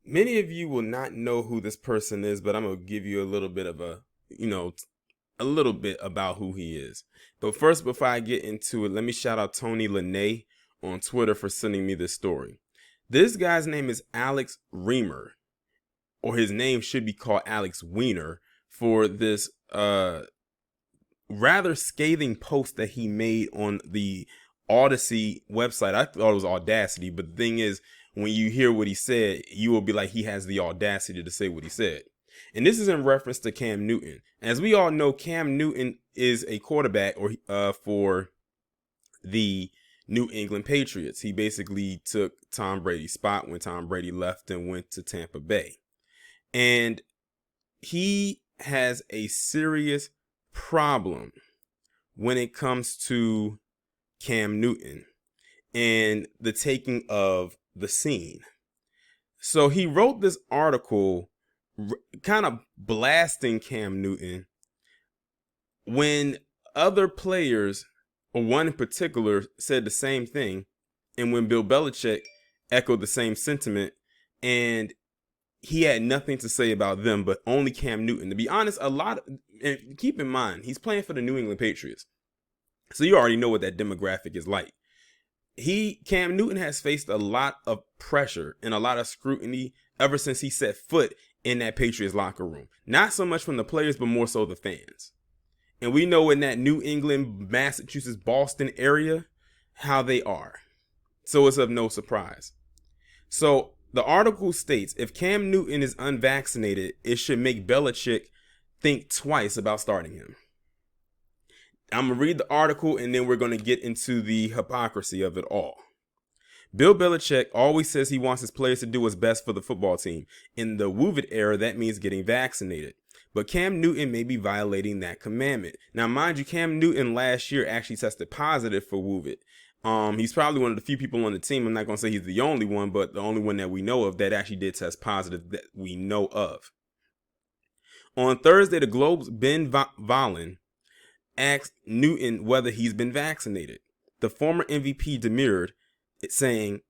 Many of you will not know who this person is, but I'm going to give you a little bit of a little bit about who he is. But first, before I get into it, let me shout out Tony Lene on Twitter for sending me this story. This guy's name is Alex Reimer, or his name should be called Alex Wiener, for this rather scathing post that he made on the Odyssey website. I thought it was Audacity, but the thing is, when you hear what he said, you will be like, he has the audacity to say what he said. And this is in reference to Cam Newton. As we all know, Cam Newton is a quarterback for the New England Patriots. He basically took Tom Brady's spot when Tom Brady left and went to Tampa Bay. And he has a serious problem when it comes to Cam Newton and the taking of the scene. So he wrote this article kind of blasting Cam Newton when other players, or one in particular, said the same thing, and when Bill Belichick echoed the same sentiment, and he had nothing to say about them, but only Cam Newton. To be honest, and keep in mind, he's playing for the New England Patriots, so you already know what that demographic is like. Cam Newton has faced a lot of pressure and a lot of scrutiny ever since he set foot in that Patriots locker room. Not so much from the players, but more so the fans. And we know in that New England, Massachusetts, Boston area, how they are. So it's of no surprise. So the article states, if Cam Newton is unvaccinated, it should make Belichick think twice about starting him. I'm going to read the article and then we're going to get into the hypocrisy of it all. Bill Belichick always says he wants his players to do what's best for the football team. In the WOVID era, that means getting vaccinated. But Cam Newton may be violating that commandment. Now, mind you, Cam Newton last year actually tested positive for WOVID. He's probably one of the few people on the team. I'm not going to say he's the only one, but the only one that we know of that actually did test positive that we know of. On Thursday, the Globe's Ben Volin asked Newton whether he's been vaccinated. The former MVP demurred, saying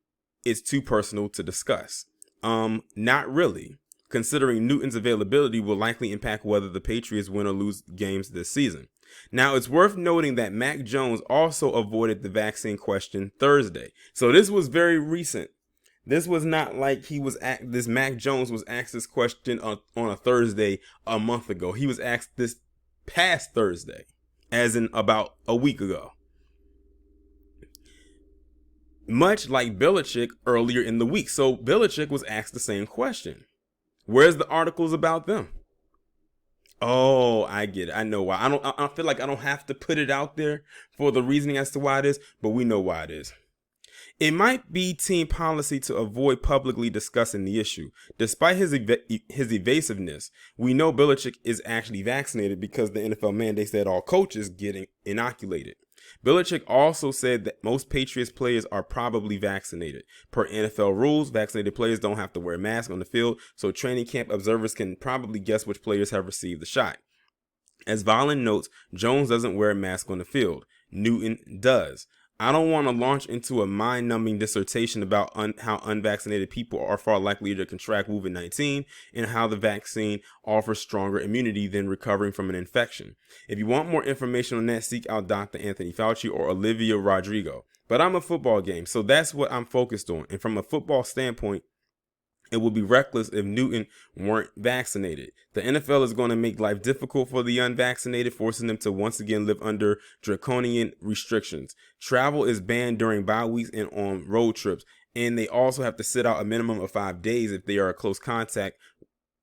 it's too personal to discuss. Not really, considering Newton's availability will likely impact whether the Patriots win or lose games this season. Now, it's worth noting that Mac Jones also avoided the vaccine question Thursday. So this was very recent. This was not like this Mac Jones was asked this question on a Thursday a month ago. He was asked this past Thursday, as in about a week ago. Much like Belichick earlier in the week. So Belichick was asked the same question. Where's the articles about them? Oh, I get it. I know why. I feel like I don't have to put it out there for the reasoning as to why it is, but we know why it is. It might be team policy to avoid publicly discussing the issue. Despite his evasiveness, we know Belichick is actually vaccinated because the NFL mandates that all coaches get inoculated. Belichick also said that most Patriots players are probably vaccinated. Per NFL rules, vaccinated players don't have to wear masks on the field, so training camp observers can probably guess which players have received the shot. As Volin notes, Jones doesn't wear a mask on the field. Newton does. I don't want to launch into a mind-numbing dissertation about how unvaccinated people are far likelier to contract COVID-19 and how the vaccine offers stronger immunity than recovering from an infection. If you want more information on that, seek out Dr. Anthony Fauci or Olivia Rodrigo. But I'm a football game, so that's what I'm focused on. And from a football standpoint, it would be reckless if Newton weren't vaccinated. The NFL is going to make life difficult for the unvaccinated, forcing them to once again live under draconian restrictions. Travel is banned during bye weeks and on road trips, and they also have to sit out a minimum of 5 days if they are a close contact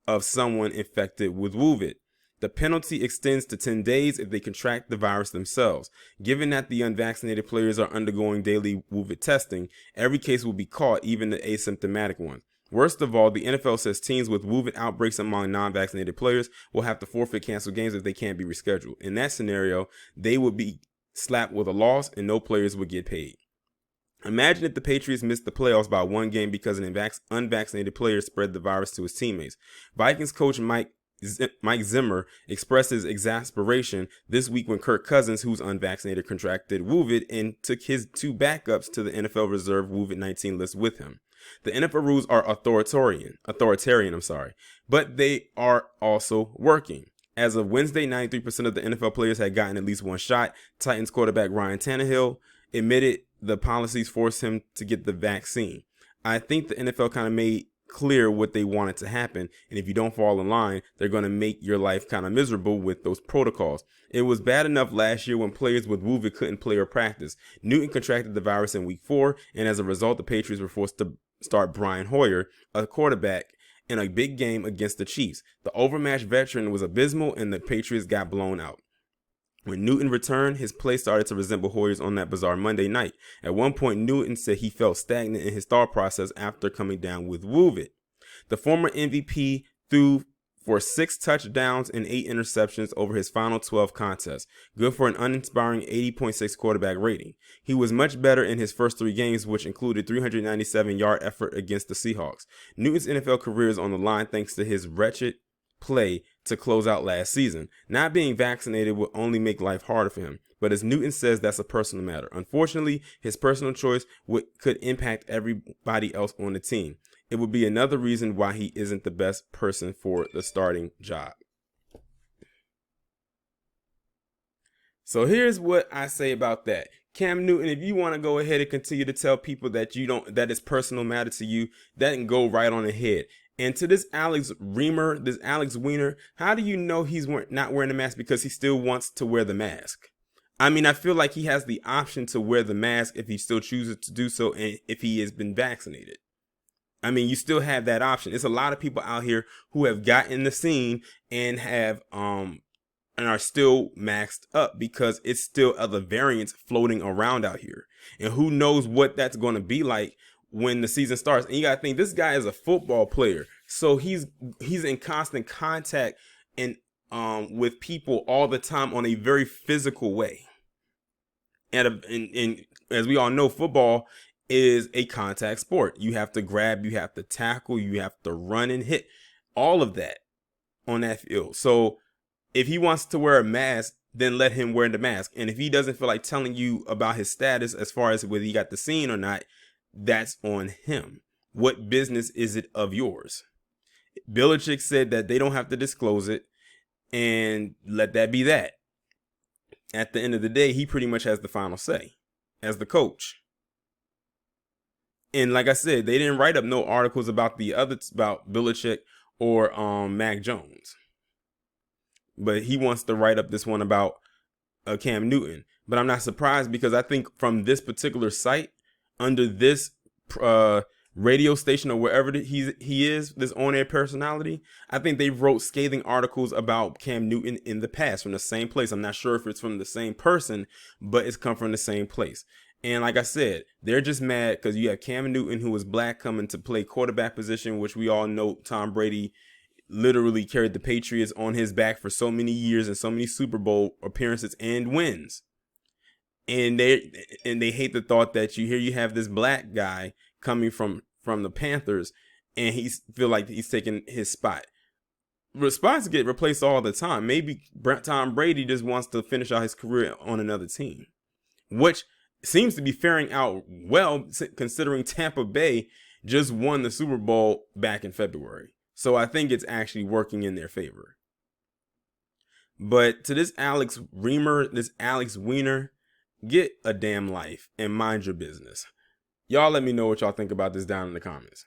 of someone infected with WOVID. The penalty extends to 10 days if they contract the virus themselves. Given that the unvaccinated players are undergoing daily WOVID testing, every case will be caught, even the asymptomatic ones. Worst of all, the NFL says teams with WOVID outbreaks among non-vaccinated players will have to forfeit canceled games if they can't be rescheduled. In that scenario, they would be slapped with a loss and no players would get paid. Imagine if the Patriots missed the playoffs by one game because an unvaccinated player spread the virus to his teammates. Vikings coach Mike Zimmer expressed his exasperation this week when Kirk Cousins, who's unvaccinated, contracted WOVID and took his 2 backups to the NFL reserve WOVID-19 list with him. The NFL rules are authoritarian, but they are also working. As of Wednesday, 93% of the NFL players had gotten at least one shot. Titans quarterback Ryan Tannehill admitted the policies forced him to get the vaccine. I think the NFL kind of made clear what they wanted to happen, and if you don't fall in line, they're going to make your life kind of miserable with those protocols. It was bad enough last year when players with COVID couldn't play or practice. Newton contracted the virus in week 4, and as a result, the Patriots were forced to start Brian Hoyer, a quarterback, in a big game against the Chiefs. The overmatched veteran was abysmal, and the Patriots got blown out. When Newton returned, his play started to resemble Hoyer's on that bizarre Monday night. At one point, Newton said he felt stagnant in his thought process after coming down with COVID. The former MVP threw for 6 touchdowns and 8 interceptions over his final 12 contests, good for an uninspiring 80.6 quarterback rating. He was much better in his first 3 games, which included 397-yard effort against the Seahawks. Newton's NFL career is on the line thanks to his wretched play to close out last season. Not being vaccinated will only make life harder for him, but as Newton says, that's a personal matter. Unfortunately, his personal choice could impact everybody else on the team. It would be another reason why he isn't the best person for the starting job. So here's what I say about that. Cam Newton, if you want to go ahead and continue to tell people that that it's personal matter to you, that can go right on ahead. And to this Reimer, this Alex Weiner, how do you know he's not wearing a mask because he still wants to wear the mask? I mean, I feel like he has the option to wear the mask if he still chooses to do so and if he has been vaccinated. I mean, you still have that option. There's a lot of people out here who have gotten the scene and have and are still maxed up because it's still other variants floating around out here. And who knows what that's going to be like when the season starts. And you got to think, this guy is a football player. So he's in constant contact and with people all the time on a very physical way. And as we all know, football is a contact sport. You have to grab, you have to tackle, you have to run and hit, all of that on that field. So if he wants to wear a mask, then let him wear the mask. And if he doesn't feel like telling you about his status as far as whether he got the scene or not, that's on him. What business is it of yours? Belichick said that they don't have to disclose it, and let that be that. At the end of the day, he pretty much has the final say as the coach. And like I said, they didn't write up no articles about about Belichick or Mac Jones. But he wants to write up this one about Cam Newton. But I'm not surprised because I think from this particular site, under this radio station or wherever he is, this on-air personality, I think they wrote scathing articles about Cam Newton in the past from the same place. I'm not sure if it's from the same person, but it's come from the same place. And like I said, they're just mad because you have Cam Newton, who was black, coming to play quarterback position, which we all know Tom Brady literally carried the Patriots on his back for so many years and so many Super Bowl appearances and wins. And they hate the thought that you have this black guy coming from the Panthers, and he feel like he's taking his spot. Spots get replaced all the time. Maybe Tom Brady just wants to finish out his career on another team, which seems to be faring out well considering Tampa Bay just won the Super Bowl back in February. So I think it's actually working in their favor. But to this Alex Reimer, this Alex Weiner, get a damn life and mind your business. Y'all let me know what y'all think about this down in the comments.